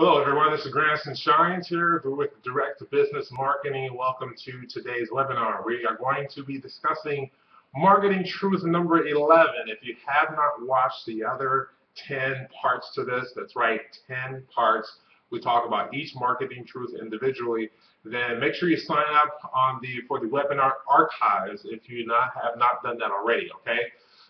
Hello everyone, this is Granison Shines here with Direct Business Marketing. Welcome to today's webinar. We are going to be discussing marketing truth number 11. If you have not watched the other 10 parts to this, that's right, 10 parts. We talk about each marketing truth individually. Then make sure you sign up for the webinar archives if you have not done that already, okay?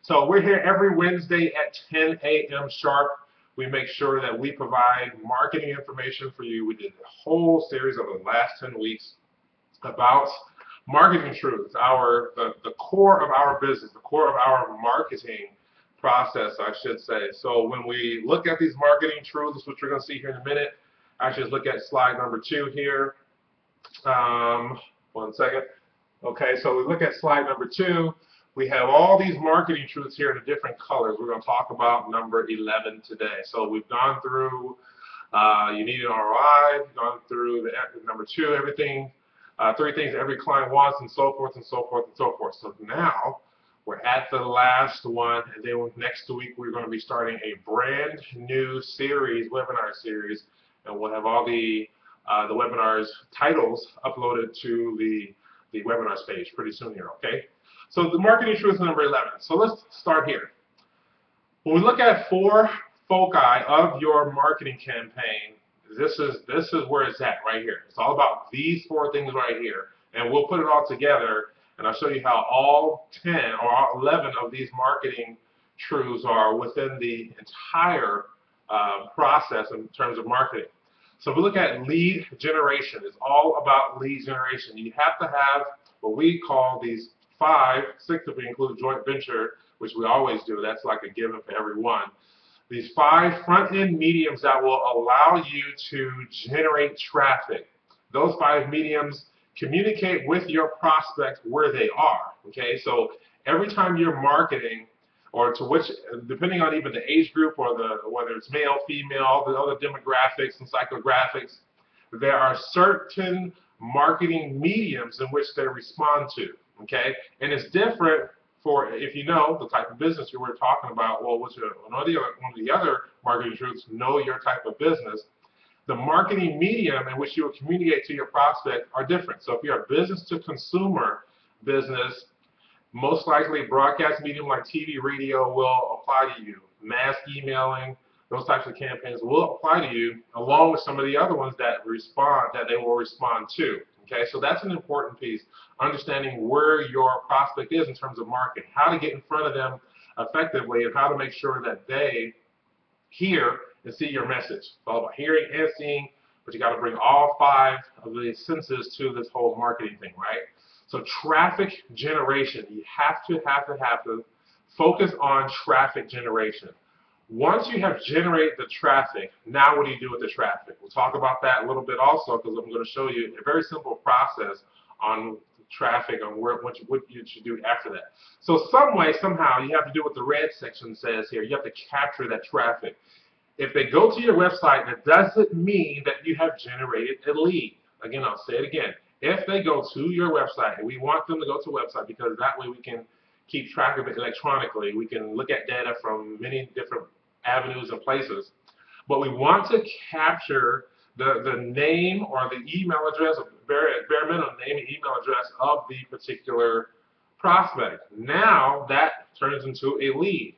So we're here every Wednesday at 10 a.m. sharp. We make sure that we provide marketing information for you. We did a whole series over the last 10 weeks about marketing truths, the core of our business, the core of our marketing process, I should say. So when we look at these marketing truths, which we're going to see here in a minute, actually let's look at slide number 2 here. One second. Okay, so we look at slide number 2. We have all these marketing truths here in different colors. We're going to talk about number 11 today. So we've gone through you need an ROI, we've gone through the number 2, everything, 3 things every client wants, and so forth and so forth and so forth. So now we're at the last one, and then next week we're going to be starting a brand new series, webinar series, and we'll have all the webinars titles uploaded to the webinars page pretty soon here, okay? So the marketing truth is number 11. So let's start here. When we look at 4 foci of your marketing campaign, this is where it's at right here. It's all about these 4 things right here. And we'll put it all together, and I'll show you how all 10 or all 11 of these marketing truths are within the entire process in terms of marketing. So if we look at lead generation, it's all about lead generation. You have to have what we call these 5, 6 if we include joint venture, which we always do. That's like a given for everyone. These 5 front-end mediums that will allow you to generate traffic. Those 5 mediums communicate with your prospect where they are. Okay, so every time you're marketing, or to which, depending on even the age group or whether it's male, female, all the other demographics and psychographics, there are certain marketing mediums in which they respond to. Okay, and it's different for, if you know the type of business you were talking about. Well, one of the other marketing truths, know your type of business. The marketing medium in which you will communicate to your prospect are different. So if you're a business to consumer business, most likely broadcast medium like TV, radio will apply to you. Mass emailing, those types of campaigns will apply to you, along with some of the other ones that they will respond to. Okay, so that's an important piece, understanding where your prospect is in terms of marketing, how to get in front of them effectively, and how to make sure that they hear and see your message. It's all about hearing and seeing, but you got to bring all 5 of the senses to this whole marketing thing, right? So traffic generation, you have to focus on traffic generation. Once you have generated the traffic, now what do you do with the traffic? We'll talk about that a little bit also, because I'm going to show you a very simple process on traffic, on what you should do after that. So some way, somehow, you have to do what the red section says here. You have to capture that traffic. If they go to your website, that doesn't mean that you have generated a lead. Again, I'll say it again. If they go to your website, and we want them to go to a website because that way we can keep track of it electronically. We can look at data from many different avenues and places, but we want to capture the name or the email address, bare minimum name and email address of the particular prospect. Now that turns into a lead,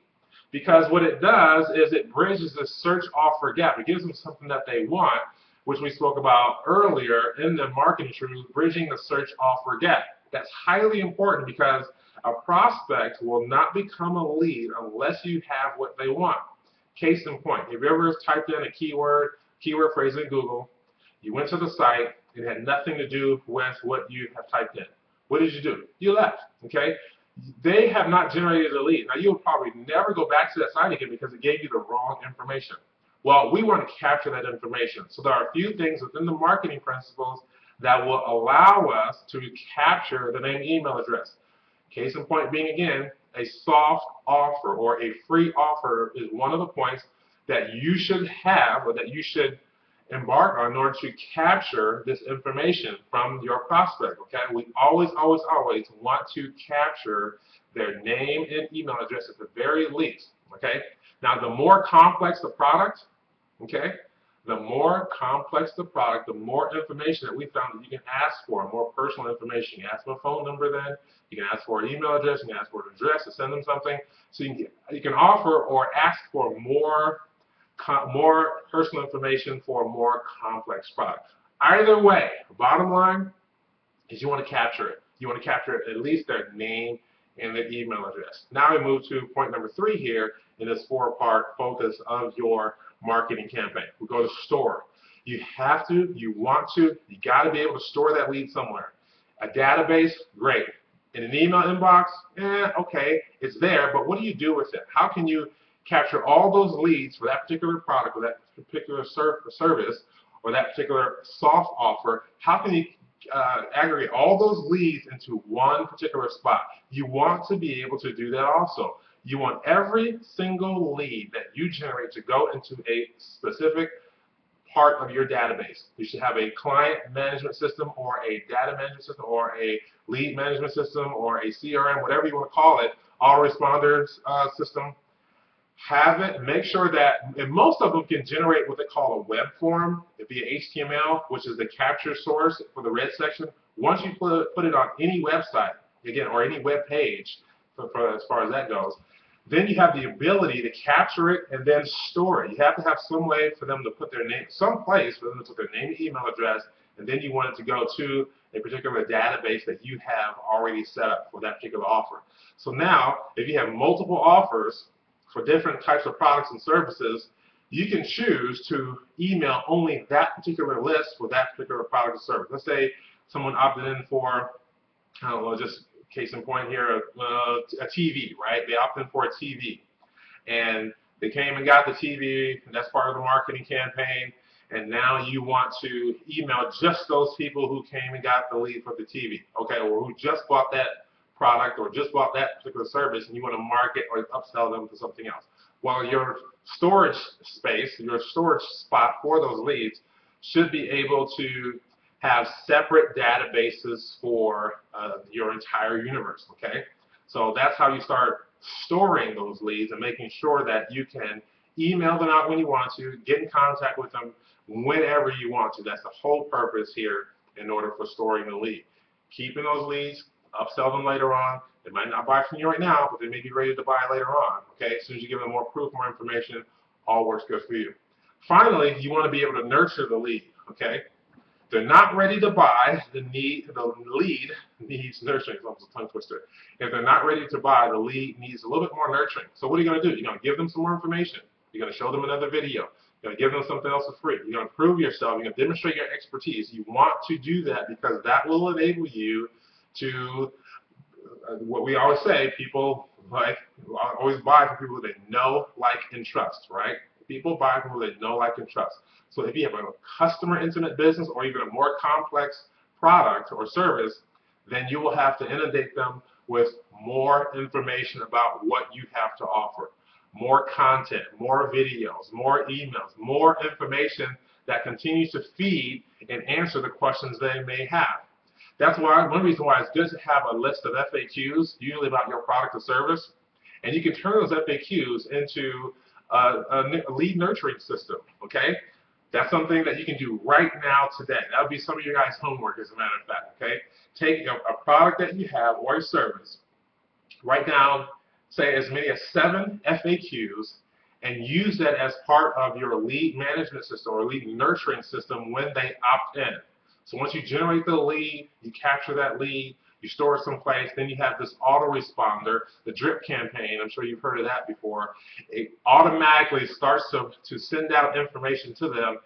because what it does is it bridges the search offer gap. It gives them something that they want, which we spoke about earlier in the marketing truth, bridging the search offer gap. That's highly important, because a prospect will not become a lead unless you have what they want. Case in point, have you ever typed in a keyword phrase in Google, you went to the site, it had nothing to do with what you have typed in. What did you do? You left, okay? They have not generated a lead. Now, you'll probably never go back to that site again because it gave you the wrong information. Well, we want to capture that information. So there are a few things within the marketing principles that will allow us to capture the name and email address. Case in point being, again, a soft offer or a free offer is one of the points that you should have, or that you should embark on in order to capture this information from your prospect. Okay, we always want to capture their name and email address at the very least. Okay, now the more complex the product, okay, The more complex the product, the more information that we found that you can ask for, more personal information. You can ask for a phone number then, you can ask for an email address, you can ask for an address to send them something. So you can offer or ask for more personal information for a more complex product. Either way, bottom line is you want to capture it. You want to capture at least their name and their email address. Now we move to point number 3 here in this 4-part focus of your marketing campaign. We go to store. You have to, you want to, you got to be able to store that lead somewhere. A database, great. In an email inbox, okay, it's there, but what do you do with it? How can you capture all those leads for that particular product or that particular service or that particular soft offer? How can you aggregate all those leads into one particular spot? You want to be able to do that also. You want every single lead that you generate to go into a specific part of your database. You should have a client management system or a data management system or a lead management system or a CRM, whatever you want to call it, autoresponder system. Have it, make sure that, and most of them can generate what they call a web form via HTML, which is the capture source for the red section. Once you put it on any website, again, or any web page, as far as that goes, then you have the ability to capture it and then store it. You have to have some way for them to put their name, some place for them to put their name and email address, and then you want it to go to a particular database that you have already set up for that particular offer. So now, if you have multiple offers for different types of products and services, you can choose to email only that particular list for that particular product or service. Let's say someone opted in for, I don't know, just case in point here, a TV, right? They opted in for a TV, and they came and got the TV, and that's part of the marketing campaign, and now you want to email just those people who came and got the lead for the TV, okay, or who just bought that product or just bought that particular service, and you want to market or upsell them to something else. Well, your storage space, your storage spot for those leads should be able to have separate databases for your entire universe, okay? So that's how you start storing those leads and making sure that you can email them out when you want to, get in contact with them whenever you want to. That's the whole purpose here in order for storing the lead. Keeping those leads, upsell them later on. They might not buy from you right now, but they may be ready to buy later on, okay? As soon as you give them more proof, more information, all works good for you. Finally, you want to be able to nurture the lead, okay? They're not ready to buy, the lead needs nurturing. It's almost a tongue twister. If they're not ready to buy, the lead needs a little bit more nurturing. So what are you going to do? You're going to give them some more information. You're going to show them another video. You're going to give them something else for free. You're going to prove yourself. You're going to demonstrate your expertise. You want to do that because that will enable you to, what we always say, people always buy from people they know, like, and trust, right? People buy from people they know, like, and trust. So if you have a customer intimate business or even a more complex product or service, then you will have to inundate them with more information about what you have to offer. More content, more videos, more emails, more information that continues to feed and answer the questions they may have. That's why, one reason why it's good to have a list of FAQs, usually about your product or service, and you can turn those FAQs into a lead nurturing system, okay? That's something that you can do right now today. That would be some of your guys' homework, as a matter of fact, okay? Take a product that you have or a service, write down, say, as many as 7 FAQs, and use that as part of your lead management system or lead nurturing system when they opt in. So once you generate the lead, you capture that lead, you store it someplace, then you have this autoresponder, the drip campaign. I'm sure you've heard of that before. It automatically starts to send out information to them,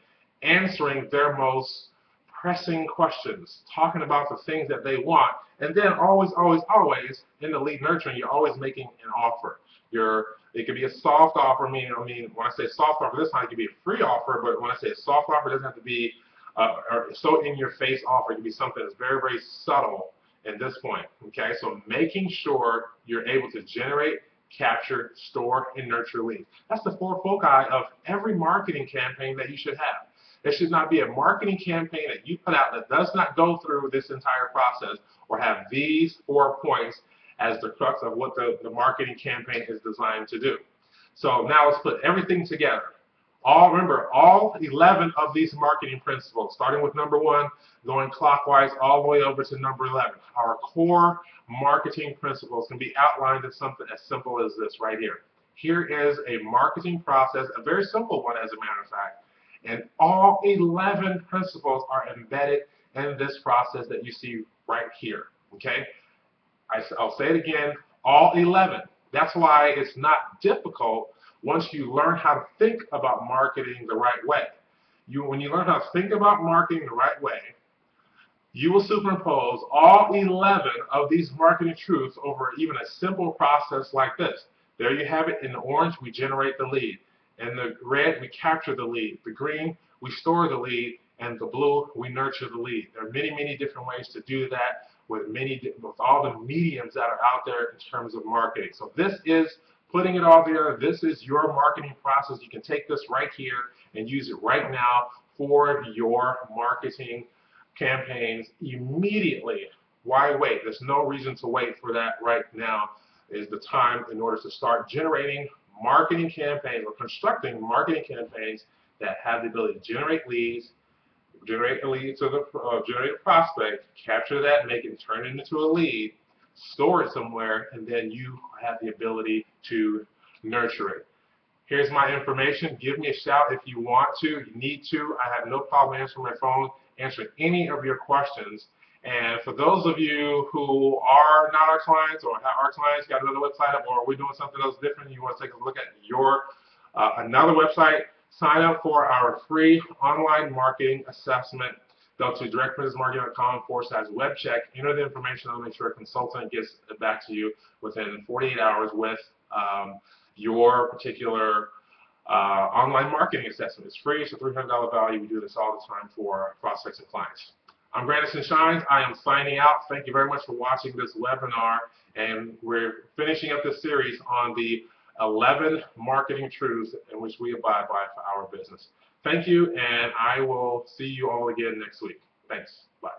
answering their most pressing questions, talking about the things that they want, and then always, always, always, in the lead nurturing, you're always making an offer. It could be a soft offer. I mean, when I say soft offer, this time it could be a free offer, but when I say a soft offer, it doesn't have to be or so in-your-face offer. It can be something that's very, very subtle at this point, okay? So making sure you're able to generate, capture, store, and nurture leads. That's the 4 foci of every marketing campaign that you should have. There should not be a marketing campaign that you put out that does not go through this entire process or have these 4 points as the crux of what the marketing campaign is designed to do. So now let's put everything together. Remember, all 11 of these marketing principles, starting with number 1, going clockwise all the way over to number 11. Our core marketing principles can be outlined in something as simple as this right here. Here is a marketing process, a very simple one as a matter of fact, and all 11 principles are embedded in this process that you see right here, okay? I'll say it again, all 11. That's why it's not difficult once you learn how to think about marketing the right way. When you learn how to think about marketing the right way, you will superimpose all 11 of these marketing truths over even a simple process like this. There you have it. In the orange, we generate the lead. In the red, we capture the lead. The green, we store the lead. And the blue, we nurture the lead. There are many, many different ways to do that with all the mediums that are out there in terms of marketing. So this is putting it all together. This is your marketing process. You can take this right here and use it right now for your marketing campaigns immediately. Why wait? There's no reason to wait for that. Right now is the time in order to start generating marketing campaigns or constructing marketing campaigns that have the ability to generate leads, generate a lead to generate a prospect, capture that, make it turn it into a lead, store it somewhere, and then you have the ability to nurture it. Here's my information. Give me a shout if you want to, you need to. I have no problem answering my phone, answering any of your questions. And for those of you who are not our clients or our clients got another website up or we're doing something else different, you want to take a look at your another website, sign up for our free online marketing assessment. Go to directbusinessmarketing.com/webcheck. Enter the information. I'll make sure a consultant gets it back to you within 48 hours with your particular online marketing assessment. It's free. It's a $300 value. We do this all the time for prospects and clients. I'm Granison Shines. I am signing out. Thank you very much for watching this webinar. And we're finishing up this series on the 11 marketing truths in which we abide by for our business. Thank you, and I will see you all again next week. Thanks. Bye.